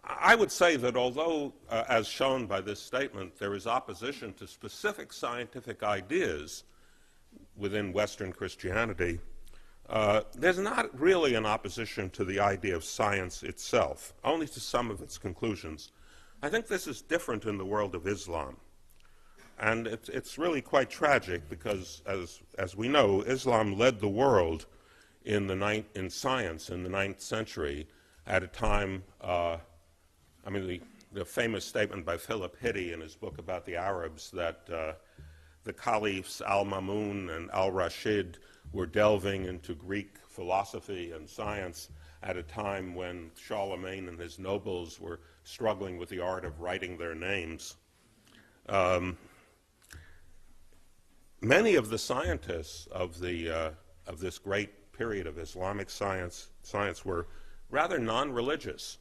I would say that although, as shown by this statement, there is opposition to specific scientific ideas within Western Christianity, there's not really an opposition to the idea of science itself, only to some of its conclusions. I think this is different in the world of Islam. And it's really quite tragic because, as we know, Islam led the world in science in the 9th century at a time, the famous statement by Philip Hitti in his book about the Arabs that the caliphs al-Mamun and al-Rashid were delving into Greek philosophy and science at a time when Charlemagne and his nobles were struggling with the art of writing their names. Many of the scientists of this great period of Islamic science were rather non-religious.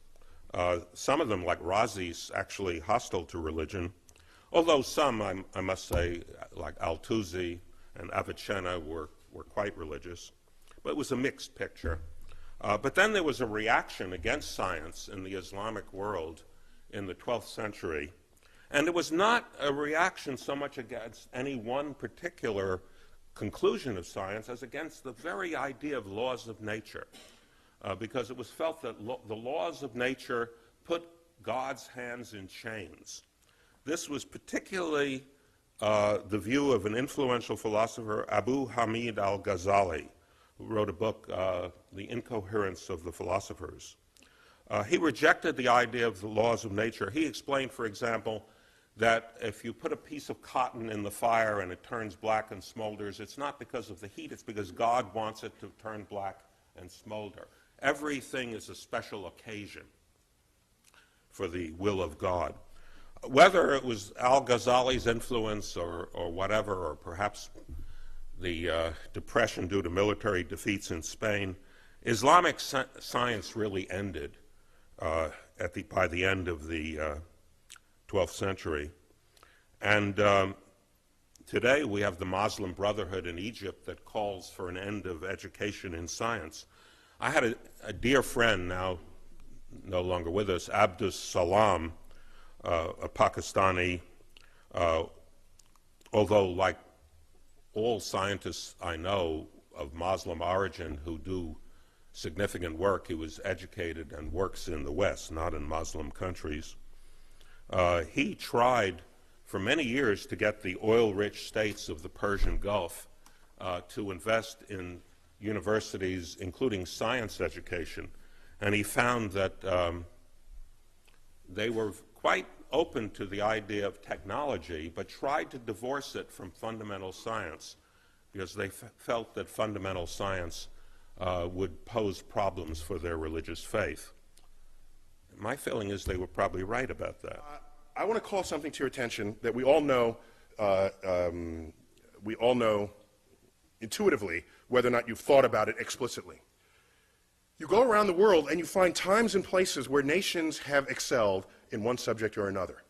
Some of them, like Razi's, actually hostile to religion, although some, I must say, like Al-Tuzi and Avicenna, were quite religious. But it was a mixed picture. But then there was a reaction against science in the Islamic world in the 12th century. And it was not a reaction so much against any one particular conclusion of science as against the very idea of laws of nature, because it was felt that the laws of nature put God's hands in chains. This was particularly the view of an influential philosopher, Abu Hamid al-Ghazali, who wrote a book, The Incoherence of the Philosophers. He rejected the idea of the laws of nature. He explained, for example, that if you put a piece of cotton in the fire and it turns black and smolders, it's not because of the heat, it's because God wants it to turn black and smolder. Everything is a special occasion for the will of God. Whether it was al-Ghazali's influence or whatever, or perhaps the depression due to military defeats in Spain, Islamic science really ended by the end of the 12th century. And today we have the Muslim Brotherhood in Egypt that calls for an end of education in science. I had a dear friend, now no longer with us, Abdus Salam, a Pakistani, although like all scientists I know of Muslim origin who do significant work, he was educated and works in the West, not in Muslim countries. He tried for many years to get the oil-rich states of the Persian Gulf to invest in universities, including science education, and he found that they were quite open to the idea of technology, but tried to divorce it from fundamental science because they felt that fundamental science would pose problems for their religious faith. My feeling is they were probably right about that. I want to call something to your attention that we all know intuitively, whether or not you've thought about it explicitly. You go around the world and you find times and places where nations have excelled in one subject or another.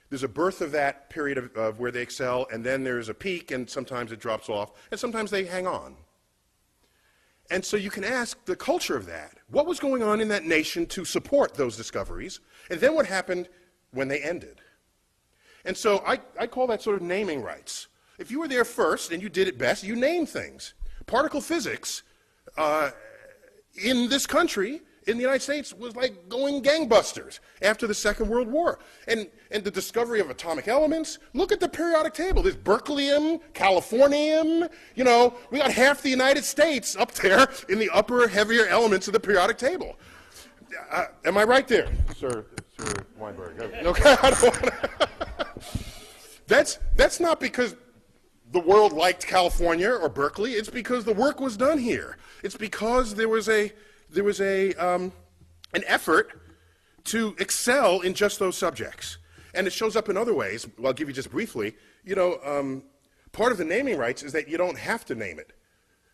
There's a birth of that period of where they excel, and then there's a peak, and sometimes it drops off, and sometimes they hang on. And so you can ask the culture of that. What was going on in that nation to support those discoveries? And then what happened when they ended? And so I call that sort of naming rights. If you were there first and you did it best, you name things. Particle physics in this country, in the United States, was like going gangbusters after the Second World War. And the discovery of atomic elements, look at the periodic table. There's berkelium, californium, you know, we got half the United States up there in the upper, heavier elements of the periodic table. Am I right there, Sir Weinberg? Okay, I don't want to. That's not because the world liked California or Berkeley. It's because the work was done here. It's because there was an effort to excel in just those subjects. And it shows up in other ways. I'll give you just briefly. You know, part of the naming rights is that you don't have to name it.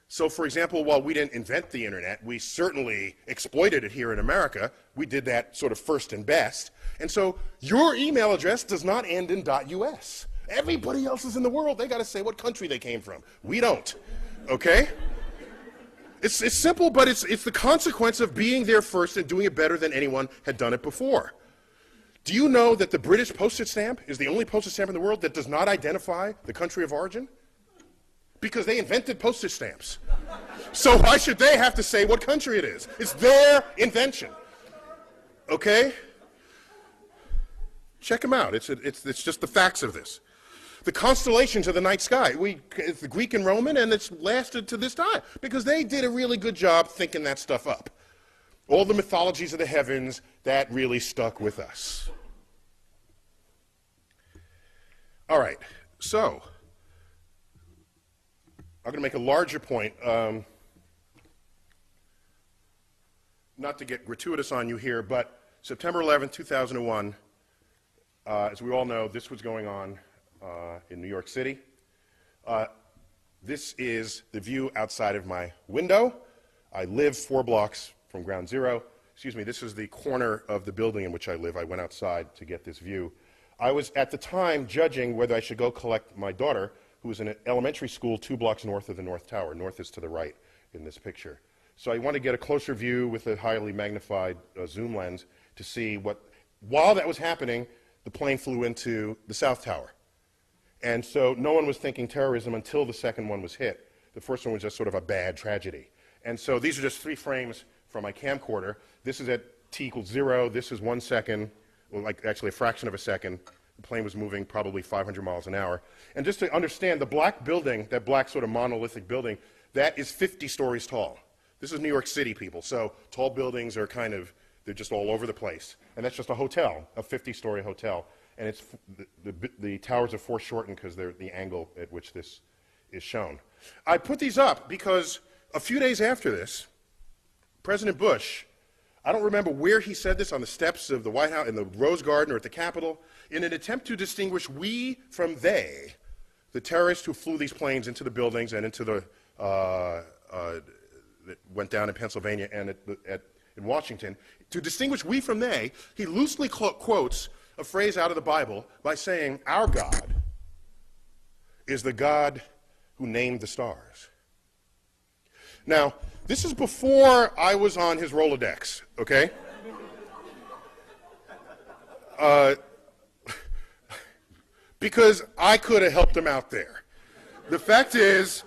So, for example, while we didn't invent the internet, we certainly exploited it here in America. We did that sort of first and best. And so your email address does not end in .us. Everybody else is in the world, they got to say what country they came from. We don't, okay? It's simple, but it's the consequence of being there first and doing it better than anyone had done it before. Do you know that the British postage stamp is the only postage stamp in the world that does not identify the country of origin? Because they invented postage stamps. So why should they have to say what country it is? It's their invention. Okay? Check them out. It's just the facts of this. The constellations of the night sky. It's the Greek and Roman, and it's lasted to this time because they did a really good job thinking that stuff up. All the mythologies of the heavens, that really stuck with us. All right, so I'm going to make a larger point. Not to get gratuitous on you here, but September 11, 2001, as we all know, this was going on in New York City. This is the view outside of my window. I live 4 blocks from ground zero. Excuse me, this is the corner of the building in which I live. I went outside to get this view. I was at the time judging whether I should go collect my daughter, who was in an elementary school 2 blocks north of the North Tower. North is to the right in this picture. So I want to get a closer view with a highly magnified zoom lens to see what, while that was happening, the plane flew into the South Tower. And so no one was thinking terrorism until the second one was hit. The first one was just sort of a bad tragedy. And so these are just 3 frames from my camcorder. This is at t equals 0. This is 1 second, well, like actually a fraction of a second. The plane was moving probably 500 miles an hour. And just to understand, the black building, that black sort of monolithic building, that is 50 stories tall. This is New York City, people. So tall buildings are kind of, they're just all over the place. And that's just a hotel, a 50-story hotel. And it's the towers are foreshortened because they're the angle at which this is shown. I put these up because a few days after this, President Bush, I don't remember where he said this, on the steps of the White House, in the Rose Garden or at the Capitol, in an attempt to distinguish we from they, the terrorists who flew these planes into the buildings and into the, that went down in Pennsylvania and in Washington, to distinguish we from they, he loosely quotes a phrase out of the Bible by saying, our God is the God who named the stars. Now, this is before I was on his Rolodex, okay? Because I could have helped him out there. The fact is,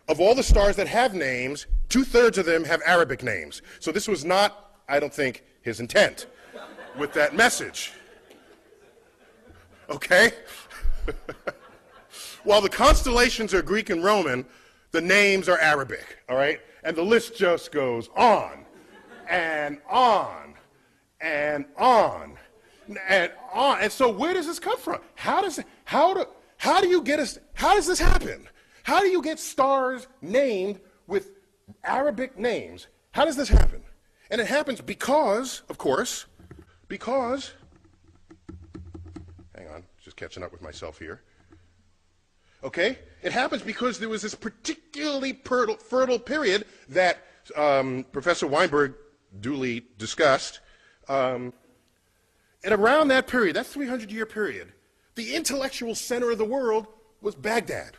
of all the stars that have names, 2/3 of them have Arabic names. So this was not, I don't think, his intent with that message. Okay? While the constellations are Greek and Roman, the names are Arabic, all right? And the list just goes on and on and on and on. And so where does this come from? How does this happen? How do you get stars named with Arabic names? How does this happen? And it happens because, of course, because, hang on, just catching up with myself here. Okay? It happens because there was this particularly fertile period that Professor Weinberg duly discussed. And around that period, that 300-year period, the intellectual center of the world was Baghdad.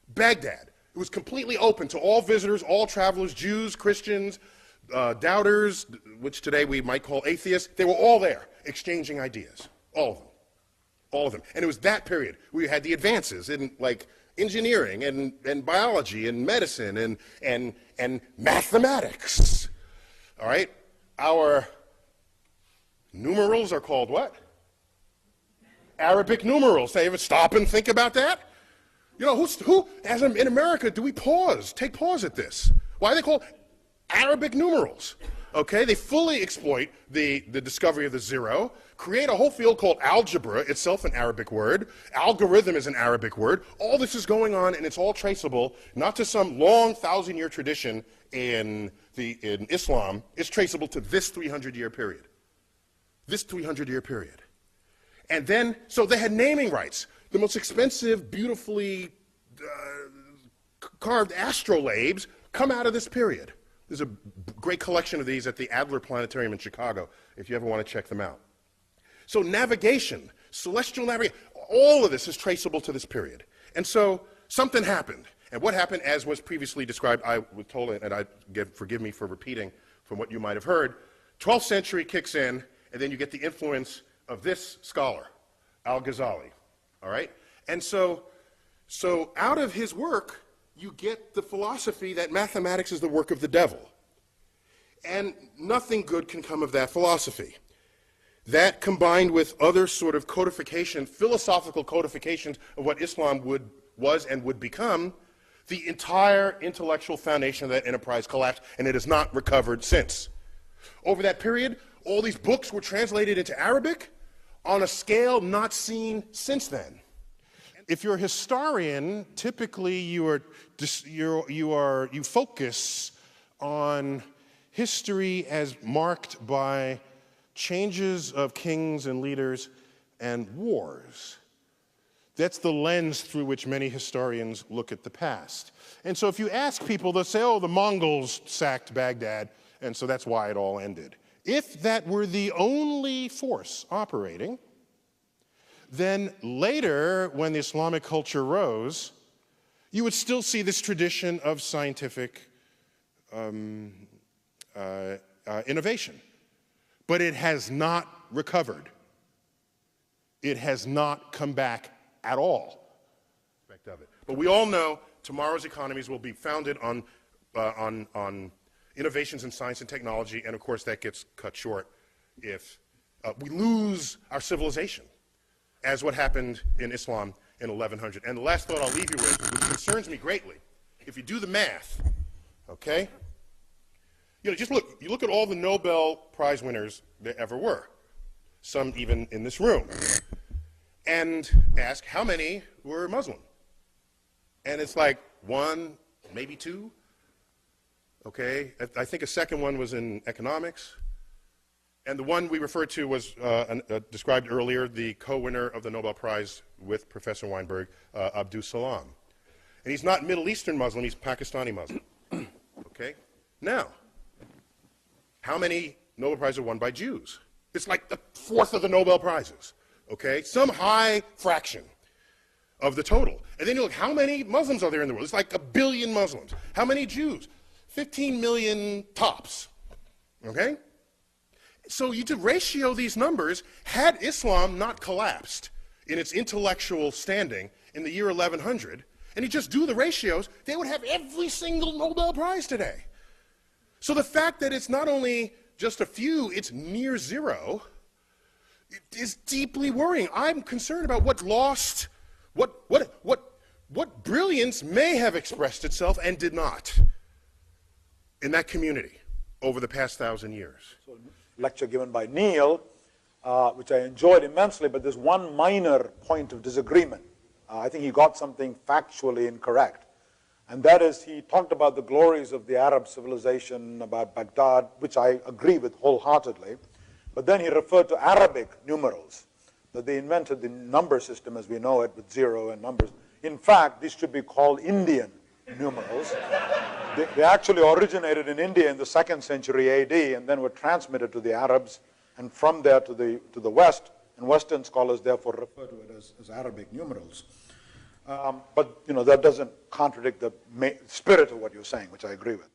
Baghdad. It was completely open to all visitors, all travelers, Jews, Christians, doubters, which today we might call atheists. They were all there exchanging ideas, all of them. All of them. And it was that period where you had the advances in like engineering and biology and medicine and mathematics. All right? Our numerals are called what? Arabic numerals. They ever stop and think about that? You know, who as in America, do we take pause at this? Why are they called Arabic numerals? Okay, they fully exploit the discovery of the zero, create a whole field called algebra, itself an Arabic word. Algorithm is an Arabic word. All this is going on, and it's all traceable, not to some long 1,000-year tradition in Islam. It's traceable to this 300-year period. This 300-year period. And then, so they had naming rights. The most expensive, beautifully carved astrolabes come out of this period. There's a great collection of these at the Adler Planetarium in Chicago, if you ever want to check them out. So navigation, celestial navigation, all of this is traceable to this period. And so something happened. And what happened, as was previously described, I was told, and forgive me for repeating from what you might have heard, 12th century kicks in, and then you get the influence of this scholar, al-Ghazali, all right? And so out of his work, you get the philosophy that mathematics is the work of the devil. And nothing good can come of that philosophy. That, combined with other sort of codification, philosophical codifications of what Islam was and would become, the entire intellectual foundation of that enterprise collapsed, and it has not recovered since. Over that period, all these books were translated into Arabic on a scale not seen since then. If you're a historian, typically you focus on history as marked by changes of kings and leaders and wars. That's the lens through which many historians look at the past. And so if you ask people, they'll say, oh, the Mongols sacked Baghdad, and so that's why it all ended. If that were the only force operating, then later, when the Islamic culture rose, you would still see this tradition of scientific innovation. But it has not recovered. It has not come back at all. But we all know tomorrow's economies will be founded on innovations in science and technology, and of course that gets cut short if we lose our civilization, as what happened in Islam in 1100. And the last thought I'll leave you with, which concerns me greatly, if you do the math, okay? You look at all the Nobel Prize winners there ever were, some even in this room, and ask how many were Muslim. And it's like one, maybe two, okay? I think a second one was in economics. And the one we referred to was described earlier, the co-winner of the Nobel Prize with Professor Weinberg, Abdus Salam. And he's not Middle Eastern Muslim, he's Pakistani Muslim, okay? Now, how many Nobel Prizes are won by Jews? It's like the fourth of the Nobel Prizes, okay? Some high fraction of the total. And then you look, how many Muslims are there in the world? It's like 1 billion Muslims. How many Jews? 15 million tops, okay? So you to ratio these numbers, had Islam not collapsed in its intellectual standing in the year 1100, and you just do the ratios, they would have every single Nobel Prize today. So the fact that it's not only just a few, it's near zero, it is deeply worrying. I'm concerned about what lost, what brilliance may have expressed itself and did not in that community over the past 1,000 years. So, lecture given by Neil, which I enjoyed immensely, but there's one minor point of disagreement. I think he got something factually incorrect. And that is, he talked about the glories of the Arab civilization, about Baghdad, which I agree with wholeheartedly. But then he referred to Arabic numerals, that they invented the number system as we know it with zero and numbers. In fact, these should be called Indian numerals. They actually originated in India in the 2nd century AD and then were transmitted to the Arabs and from there to the West. And Western scholars therefore refer to it as Arabic numerals. But that doesn't contradict the spirit of what you're saying, which I agree with.